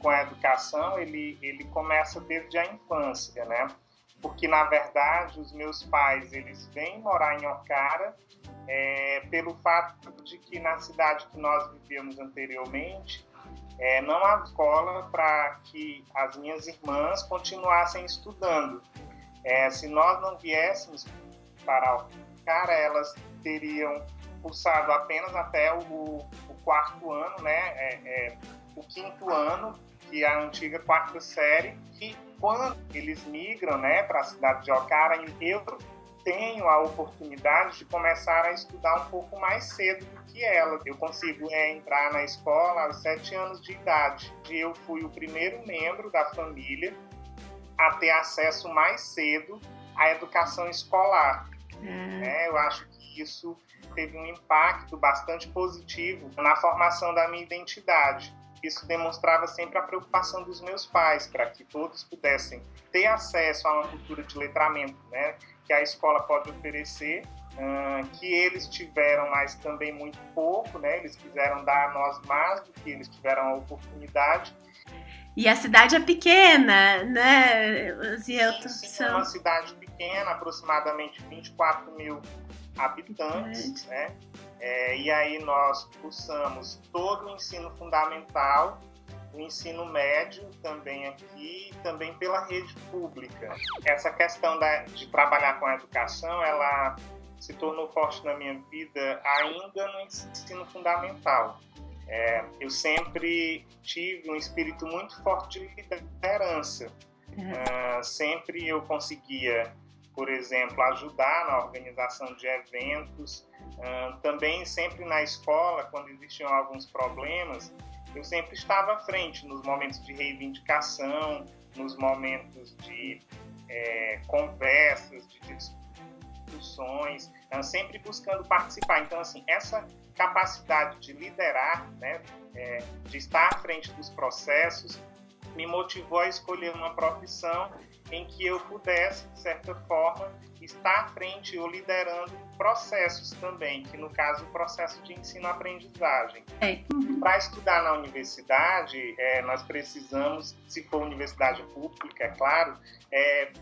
com a educação, ele começa desde a infância, né? Porque, na verdade, os meus pais, eles vêm morar em Ocara pelo fato de que na cidade que nós vivíamos anteriormente, não há escola para que as minhas irmãs continuassem estudando. Se nós não viéssemos para Ocara, elas teriam cursado apenas até o quarto ano, né? O quinto ano, que é a antiga quarta série, que quando eles migram, né, para a cidade de Ocara, eu tenho a oportunidade de começar a estudar um pouco mais cedo do que elas. Eu consigo entrar na escola aos 7 anos de idade. Eu fui o primeiro membro da família a ter acesso mais cedo à educação escolar. Eu acho que isso teve um impacto bastante positivo na formação da minha identidade. Isso demonstrava sempre a preocupação dos meus pais, para que todos pudessem ter acesso a uma cultura de letramento, né, que a escola pode oferecer, que eles tiveram, mas também muito pouco, né, eles quiseram dar a nós mais do que eles tiveram a oportunidade. E a cidade é pequena, né? Sim, é uma cidade pequena, aproximadamente 24 mil habitantes, né? E aí nós cursamos todo o ensino fundamental, o ensino médio também aqui, também pela rede pública. Essa questão de trabalhar com a educação, ela se tornou forte na minha vida ainda no ensino fundamental. Eu sempre tive um espírito muito forte de liderança. Sempre eu conseguia, por exemplo, ajudar na organização de eventos. Também sempre na escola, quando existiam alguns problemas, eu sempre estava à frente nos momentos de reivindicação, nos momentos de conversas, de discussões, sempre buscando participar. Então, assim, essa capacidade de liderar, né, de estar à frente dos processos, me motivou a escolher uma profissão em que eu pudesse, de certa forma, estar à frente ou liderando processos também, que no caso o processo de ensino-aprendizagem. Para estudar na universidade, nós precisamos, se for universidade pública, é claro,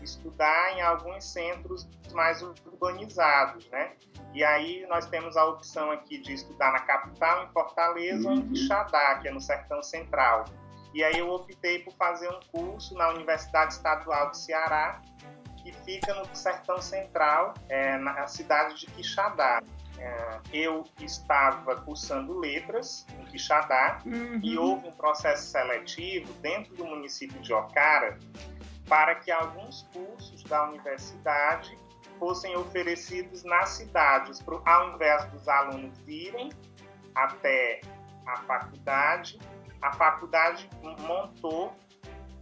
estudar em alguns centros mais urbanizados, né? E aí nós temos a opção aqui de estudar na capital, em Fortaleza, ou em Quixadá, que é no Sertão Central. E aí eu optei por fazer um curso na Universidade Estadual do Ceará, que fica no Sertão Central, na cidade de Quixadá. Eu estava cursando letras em Quixadá e houve um processo seletivo dentro do município de Ocara para que alguns cursos da universidade fossem oferecidos nas cidades, ao invés dos alunos irem até a faculdade montou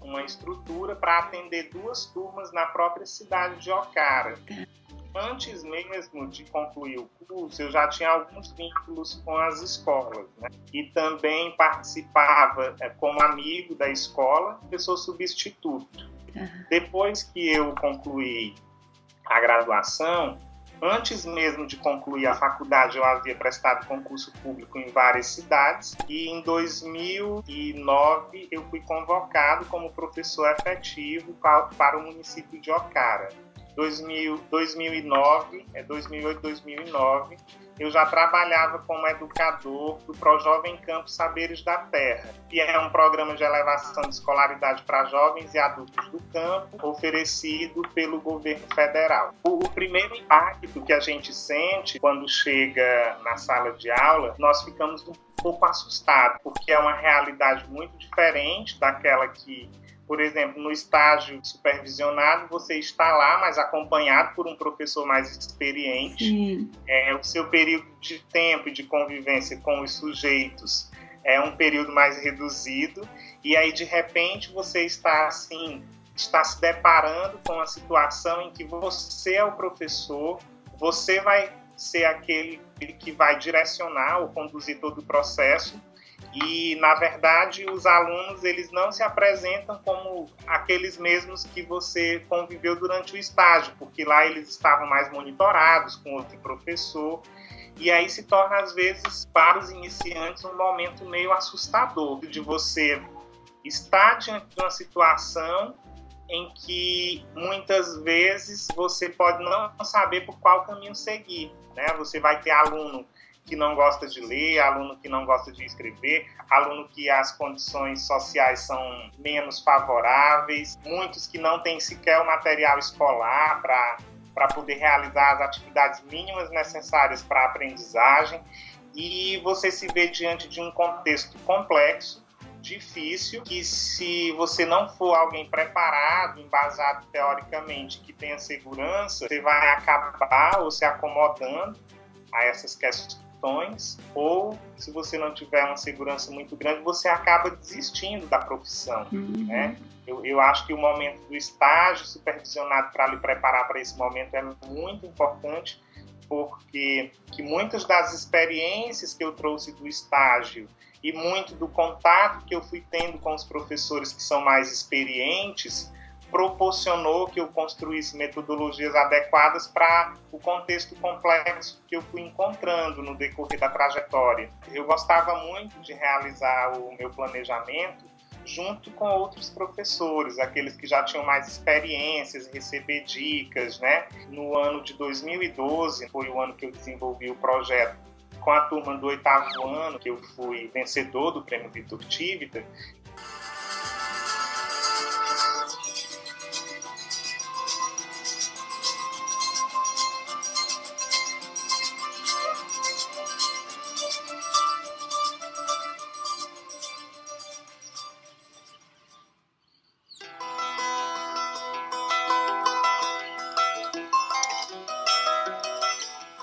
uma estrutura para atender 2 turmas na própria cidade de Ocara. Antes mesmo de concluir o curso, eu já tinha alguns vínculos com as escolas, né? E também participava como amigo da escola, professor substituto. Depois que eu concluí a graduação, antes mesmo de concluir a faculdade, eu havia prestado concurso público em várias cidades e em 2009 eu fui convocado como professor efetivo para o município de Ocara. 2009, 2008, 2009, eu já trabalhava como educador do ProJovem Campo Saberes da Terra, que é um programa de elevação de escolaridade para jovens e adultos do campo, oferecido pelo governo federal. O primeiro impacto que a gente sente quando chega na sala de aula, nós ficamos um pouco assustados, porque é uma realidade muito diferente daquela que, por exemplo, no estágio supervisionado, você está lá, mas acompanhado por um professor mais experiente. O seu período de tempo e de convivência com os sujeitos é um período mais reduzido. E aí, de repente, você está se deparando com a situação em que você é o professor, você vai ser aquele que vai direcionar ou conduzir todo o processo. E, na verdade, os alunos, eles não se apresentam como aqueles mesmos que você conviveu durante o estágio, porque lá eles estavam mais monitorados com outro professor. E aí se torna, às vezes, para os iniciantes, um momento meio assustador de você está diante de uma situação em que muitas vezes você pode não saber por qual caminho seguir, né? Você vai ter aluno que não gosta de ler, aluno que não gosta de escrever, aluno que as condições sociais são menos favoráveis, muitos que não têm sequer o material escolar para poder realizar as atividades mínimas necessárias para a aprendizagem, e você se vê diante de um contexto complexo, difícil, que se você não for alguém preparado, embasado teoricamente, que tenha segurança, você vai acabar ou se acomodando a essas questões, ou se você não tiver uma segurança muito grande, você acaba desistindo da profissão, né? Eu acho que o momento do estágio supervisionado para lhe preparar para esse momento é muito importante, porque que muitas das experiências que eu trouxe do estágio e muito do contato que eu fui tendo com os professores que são mais experientes proporcionou que eu construísse metodologias adequadas para o contexto complexo que eu fui encontrando no decorrer da trajetória. Eu gostava muito de realizar o meu planejamento junto com outros professores, aqueles que já tinham mais experiências, receber dicas, né? No ano de 2012, foi o ano que eu desenvolvi o projeto com a turma do 8º ano, que eu fui vencedor do Prêmio Vitor Tivita.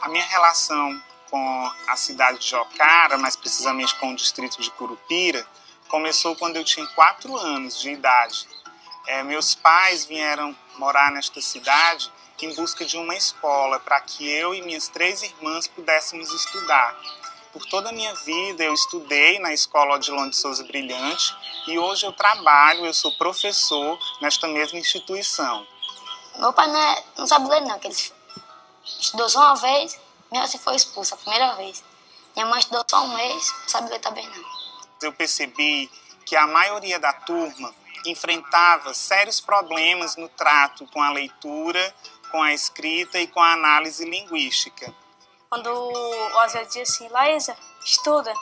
A minha relação com a cidade de Ocara, mais precisamente com o distrito de Curupira, começou quando eu tinha 4 anos de idade. Meus pais vieram morar nesta cidade em busca de uma escola para que eu e minhas 3 irmãs pudéssemos estudar. Por toda a minha vida eu estudei na Escola Odilon de Souza Brilhante e hoje eu sou professor nesta mesma instituição. Meu pai não sabe ler não, que ele estudou só uma vez, minha mãe foi expulsa a primeira vez. Minha mãe estudou só um mês, não sabe ler também não. Eu percebi que a maioria da turma enfrentava sérios problemas no trato com a leitura, com a escrita e com a análise linguística. Quando o Oswald dizia assim, Laísa, estuda,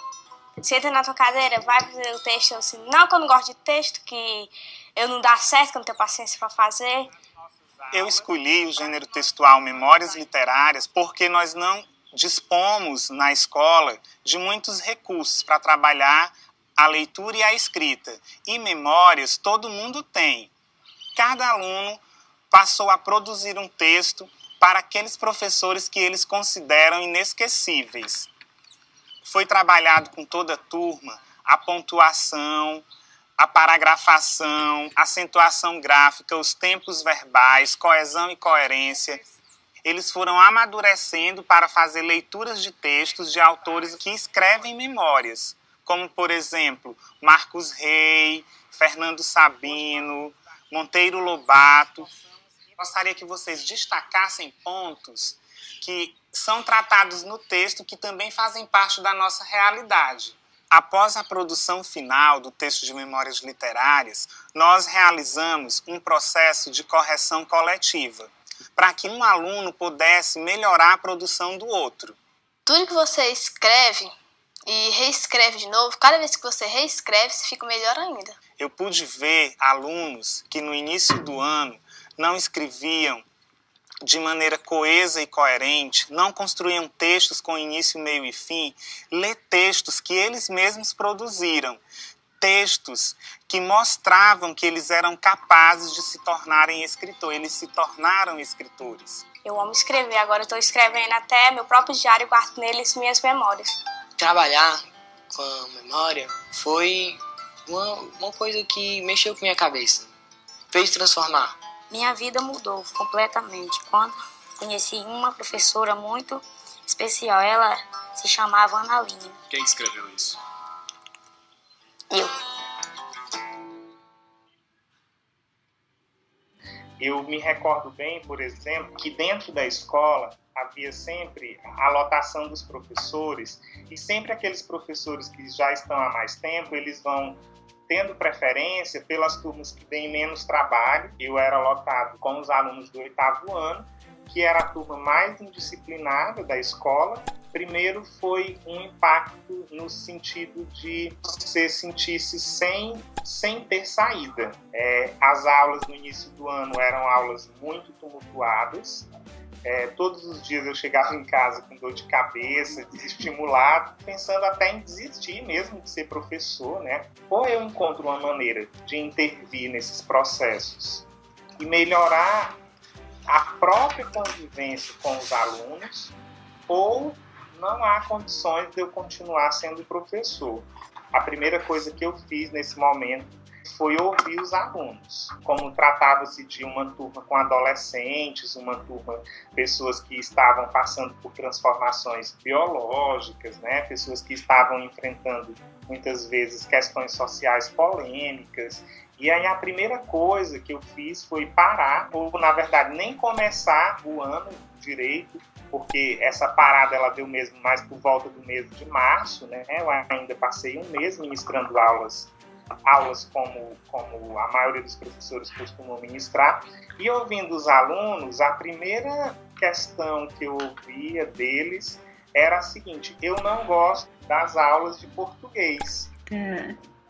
senta na tua cadeira, vai fazer o texto. Eu assim, não, que eu não gosto de texto, que eu não dá certo, que eu não tenho paciência para fazer. Eu escolhi o gênero textual Memórias Literárias porque nós não dispomos na escola de muitos recursos para trabalhar a leitura e a escrita. E memórias todo mundo tem. Cada aluno passou a produzir um texto para aqueles professores que eles consideram inesquecíveis. Foi trabalhado com toda a turma a pontuação, a paragrafação, acentuação gráfica, os tempos verbais, coesão e coerência. Eles foram amadurecendo para fazer leituras de textos de autores que escrevem memórias, como, por exemplo, Marcos Rey, Fernando Sabino, Monteiro Lobato. Gostaria que vocês destacassem pontos que são tratados no texto que também fazem parte da nossa realidade. Após a produção final do texto de memórias literárias, nós realizamos um processo de correção coletiva, para que um aluno pudesse melhorar a produção do outro. Tudo que você escreve e reescreve de novo, cada vez que você reescreve, você fica melhor ainda. Eu pude ver alunos que no início do ano não escreviam de maneira coesa e coerente, não construíam textos com início, meio e fim, ler textos que eles mesmos produziram, textos que mostravam que eles eram capazes de se tornarem escritores, eles se tornaram escritores. Eu amo escrever, agora eu estou escrevendo até meu próprio diário e guardo neles minhas memórias. Trabalhar com a memória foi uma coisa que mexeu com minha cabeça, fez transformar. Minha vida mudou completamente quando conheci uma professora muito especial. Ela se chamava Ana Linha. Quem escreveu isso? Eu. Eu me recordo bem, por exemplo, que dentro da escola havia sempre a lotação dos professores e sempre aqueles professores que já estão há mais tempo, eles vão tendo preferência pelas turmas que deem menos trabalho. Eu era lotado com os alunos do 8º ano, que era a turma mais indisciplinada da escola. Primeiro foi um impacto no sentido de você sentir-se sem ter saída. As aulas no início do ano eram aulas muito tumultuadas. Todos os dias eu chegava em casa com dor de cabeça, desestimulado, pensando até em desistir mesmo de ser professor, né? Ou eu encontro uma maneira de intervir nesses processos e melhorar a própria convivência com os alunos, ou não há condições de eu continuar sendo professor. A primeira coisa que eu fiz nesse momento foi ouvir os alunos. Como tratava-se de uma turma com adolescentes, uma turma, pessoas que estavam passando por transformações biológicas, né? Pessoas que estavam enfrentando muitas vezes questões sociais polêmicas. E aí a primeira coisa que eu fiz foi parar, ou na verdade nem começar o ano direito, porque essa parada ela deu mesmo mais por volta do mês de março, né? Eu ainda passei um mês ministrando aulas como a maioria dos professores costumam ministrar, e ouvindo os alunos, a primeira questão que eu ouvia deles era a seguinte: eu não gosto das aulas de português.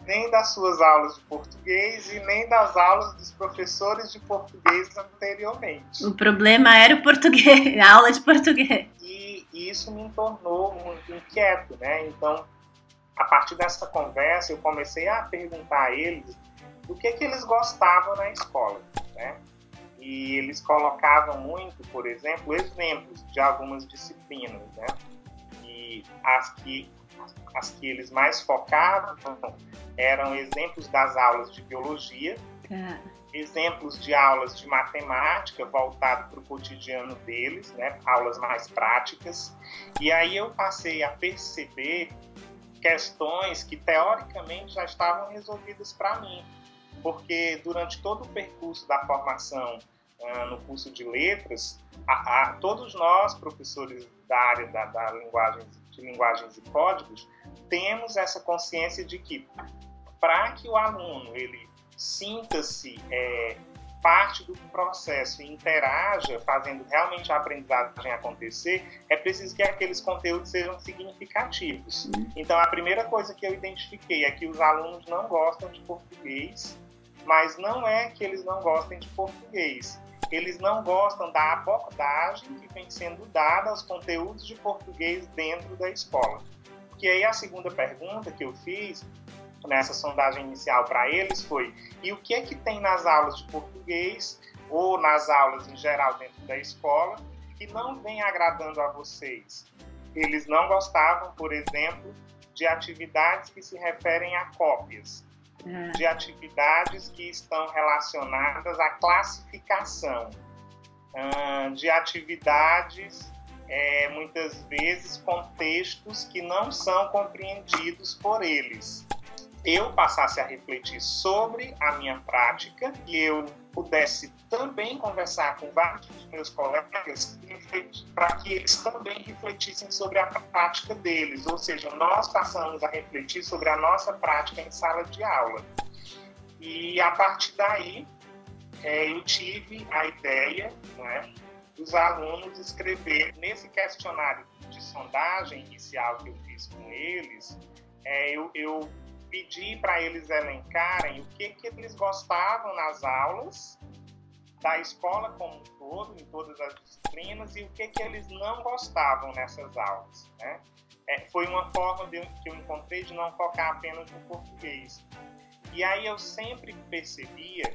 Nem das suas aulas de português e nem das aulas dos professores de português anteriormente. O problema era o português, a aula de português. E isso me tornou muito inquieto, né? Então, a partir dessa conversa, eu comecei a perguntar a eles do que eles gostavam na escola, né? E eles colocavam muito, por exemplo, exemplos de algumas disciplinas, né? E as que eles mais focavam eram exemplos das aulas de biologia, exemplos de aulas de matemática voltado para o cotidiano deles, né? Aulas mais práticas. E aí eu passei a perceber questões que teoricamente já estavam resolvidas para mim, porque durante todo o percurso da formação no curso de letras, todos nós, professores da área de linguagens e códigos, temos essa consciência de que para que o aluno ele sinta-se parte do processo e interaja, fazendo realmente a aprendizagem acontecer, é preciso que aqueles conteúdos sejam significativos. Então, a primeira coisa que eu identifiquei é que os alunos não gostam de português, mas não é que eles não gostem de português. Eles não gostam da abordagem que vem sendo dada aos conteúdos de português dentro da escola. E aí a segunda pergunta que eu fiz nessa sondagem inicial para eles foi: e o que é que tem nas aulas de português ou nas aulas em geral dentro da escola que não vem agradando a vocês? Eles não gostavam, por exemplo, de atividades que se referem a cópias, de atividades que estão relacionadas à classificação, de atividades, muitas vezes, com textos que não são compreendidos por eles. Eu passasse a refletir sobre a minha prática e eu pudesse também conversar com vários dos meus colegas para que eles também refletissem sobre a prática deles, ou seja, nós passamos a refletir sobre a nossa prática em sala de aula. E a partir daí, eu tive a ideia, né, dos alunos escrever nesse questionário de sondagem inicial que eu fiz com eles, eu pedi para eles elencarem o que eles gostavam nas aulas da escola como um todo, em todas as disciplinas, e o que eles não gostavam nessas aulas, né? Foi uma forma que eu encontrei de não focar apenas no português. E aí eu sempre percebia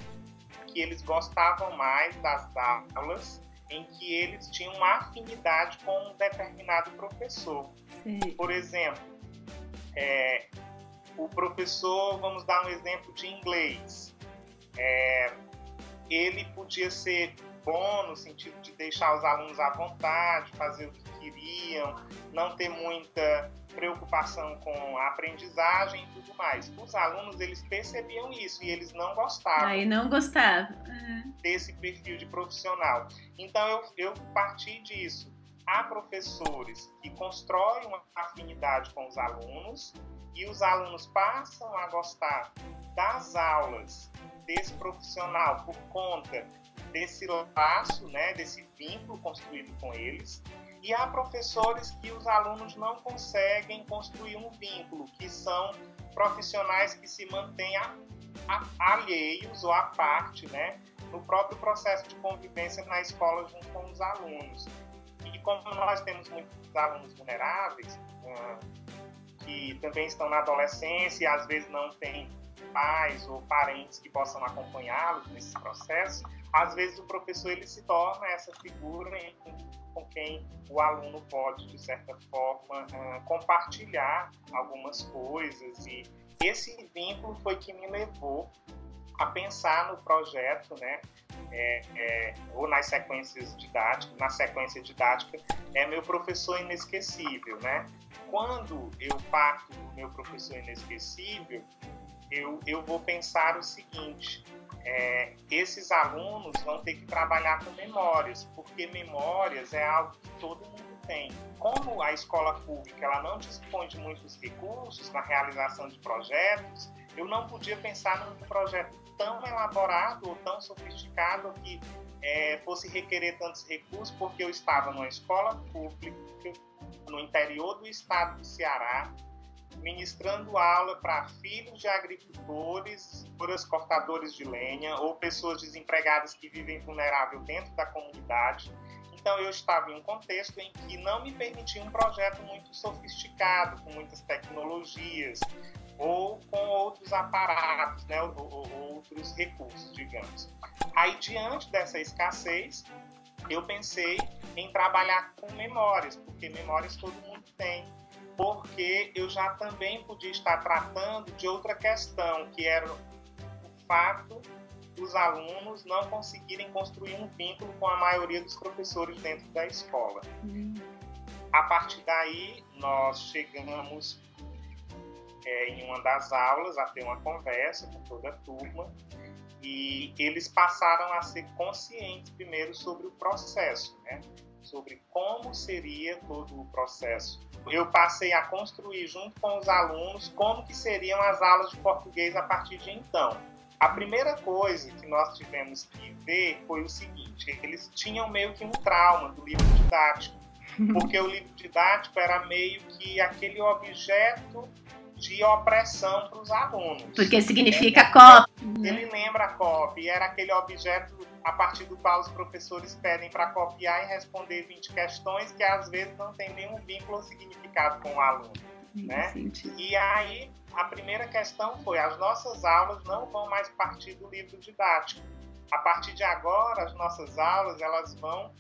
que eles gostavam mais das aulas em que eles tinham uma afinidade com um determinado professor. Sim. Por exemplo, o professor, vamos dar um exemplo de inglês, ele podia ser bom no sentido de deixar os alunos à vontade, fazer o que queriam, não ter muita preocupação com a aprendizagem e tudo mais. Os alunos, eles percebiam isso e eles não gostavam. Aí não gostavam. Desse perfil de profissional. Então, eu parti disso. Há professores que constroem uma afinidade com os alunos e os alunos passam a gostar das aulas desse profissional por conta desse laço, né, desse vínculo construído com eles, e há professores que os alunos não conseguem construir um vínculo, que são profissionais que se mantêm alheios ou à parte, né, no próprio processo de convivência na escola junto com os alunos. E como nós temos muitos alunos vulneráveis, que também estão na adolescência e às vezes não têm pais ou parentes que possam acompanhá-los nesse processo, às vezes o professor ele se torna essa figura com quem o aluno pode, de certa forma, compartilhar algumas coisas. E esse vínculo foi que me levou a pensar no projeto, né, ou nas sequências didáticas, na sequência didática, meu professor inesquecível, né? Quando eu parto do meu professor inesquecível, eu vou pensar o seguinte: esses alunos vão ter que trabalhar com memórias, porque memórias é algo que todo mundo tem. Como a escola pública ela não dispõe de muitos recursos na realização de projetos, eu não podia pensar num projeto tão elaborado ou tão sofisticado que fosse requerer tantos recursos, porque eu estava numa escola pública no interior do estado do Ceará, ministrando aula para filhos de agricultores, cortadores de lenha ou pessoas desempregadas que vivem vulnerável dentro da comunidade. Então eu estava em um contexto em que não me permitia um projeto muito sofisticado, com muitas tecnologias, ou com outros aparatos, né, ou outros recursos, digamos. Aí, diante dessa escassez, eu pensei em trabalhar com memórias, porque memórias todo mundo tem, porque eu já também podia estar tratando de outra questão, que era o fato dos alunos não conseguirem construir um vínculo com a maioria dos professores dentro da escola. A partir daí, nós chegamos em uma das aulas a ter uma conversa com toda a turma, e eles passaram a ser conscientes primeiro sobre o processo, né? Sobre como seria todo o processo. Eu passei a construir junto com os alunos como que seriam as aulas de português a partir de então. A primeira coisa que nós tivemos que ver foi o seguinte: eles tinham meio que um trauma do livro didático, porque o livro didático era meio que aquele objeto de opressão para os alunos. Porque significa cópia. Ele lembra a cópia, era aquele objeto a partir do qual os professores pedem para copiar e responder 20 questões que às vezes não tem nenhum vínculo ou significado com o aluno, né? E aí, a primeira questão foi: as nossas aulas não vão mais partir do livro didático. A partir de agora, as nossas aulas elas vão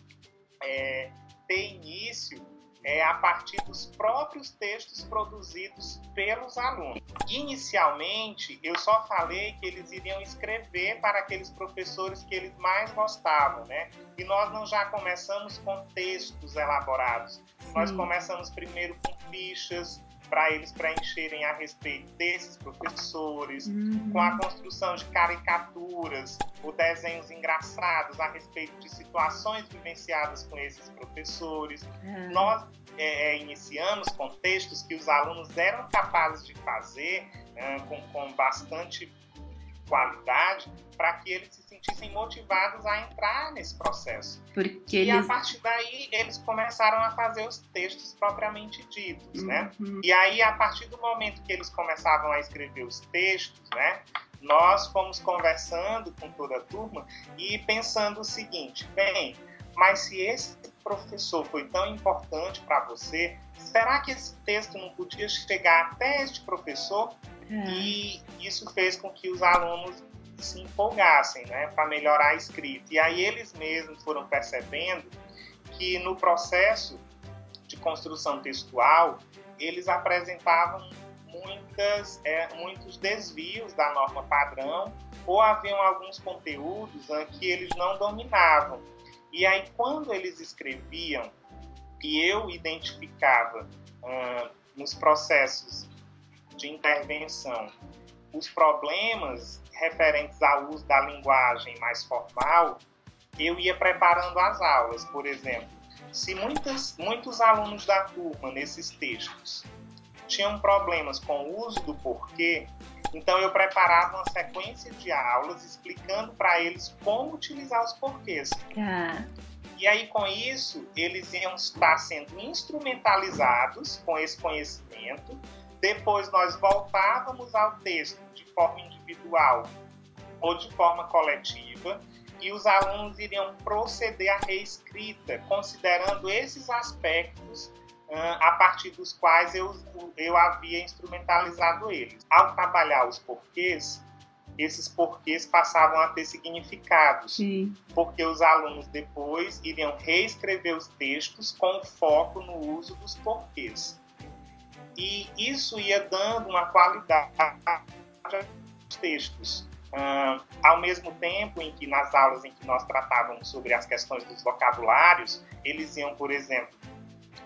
ter início a partir dos próprios textos produzidos pelos alunos. Inicialmente, eu só falei que eles iriam escrever para aqueles professores que eles mais gostavam, né? E nós não já começamos com textos elaborados. Nós começamos primeiro com fichas para eles preencherem a respeito desses professores, com a construção de caricaturas ou desenhos engraçados a respeito de situações vivenciadas com esses professores. Nós iniciamos com textos que os alunos eram capazes de fazer com bastante qualidade, para que eles se sentissem motivados a entrar nesse processo. E a partir daí eles começaram a fazer os textos propriamente ditos, né? E aí, a partir do momento que eles começavam a escrever os textos, né, nós fomos conversando com toda a turma e pensando o seguinte: bem, mas se esse professor foi tão importante para você, será que esse texto não podia chegar até este professor? E isso fez com que os alunos se empolgassem, né, para melhorar a escrita. E aí eles mesmos foram percebendo que no processo de construção textual eles apresentavam muitos desvios da norma padrão, ou haviam alguns conteúdos que eles não dominavam. E aí, quando eles escreviam e eu identificava nos processos de intervenção os problemas referentes ao uso da linguagem mais formal, eu ia preparando as aulas. Por exemplo, se muitos alunos da turma nesses textos tinham problemas com o uso do porquê, Então eu preparava uma sequência de aulas explicando para eles como utilizar os porquês. E aí, com isso, eles iam estar sendo instrumentalizados com esse conhecimento. Depois nós voltávamos ao texto de forma individual ou de forma coletiva, e os alunos iriam proceder à reescrita, considerando esses aspectos a partir dos quais eu havia instrumentalizado eles. Ao trabalhar os porquês, esses porquês passavam a ter significados, porque os alunos depois iriam reescrever os textos com foco no uso dos porquês. E isso ia dando uma qualidade aos textos. Ao mesmo tempo em que nas aulas em que nós tratávamos sobre as questões dos vocabulários, eles iam, por exemplo,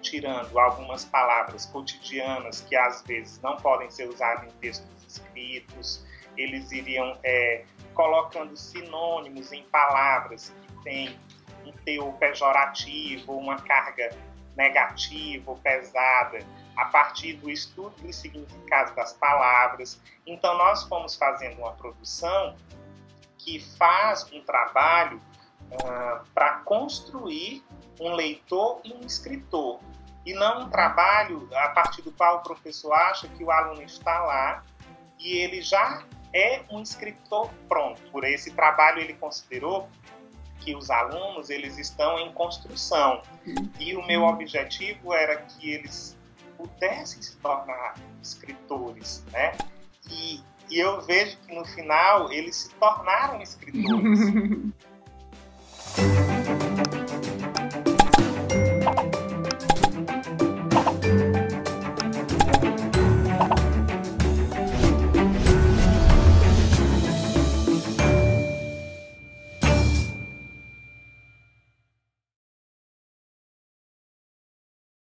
tirando algumas palavras cotidianas que às vezes não podem ser usadas em textos escritos, eles iriam colocando sinônimos em palavras que têm um teor pejorativo, uma carga negativa ou pesada, a partir do estudo dos significados das palavras. Então, nós fomos fazendo uma produção que faz um trabalho para construir um leitor e um escritor, e não um trabalho a partir do qual o professor acha que o aluno está lá e ele já é um escritor pronto. Por esse trabalho, ele considerou que os alunos eles estão em construção, e o meu objetivo era que eles pudessem se tornar escritores, né? E eu vejo que no final eles se tornaram escritores.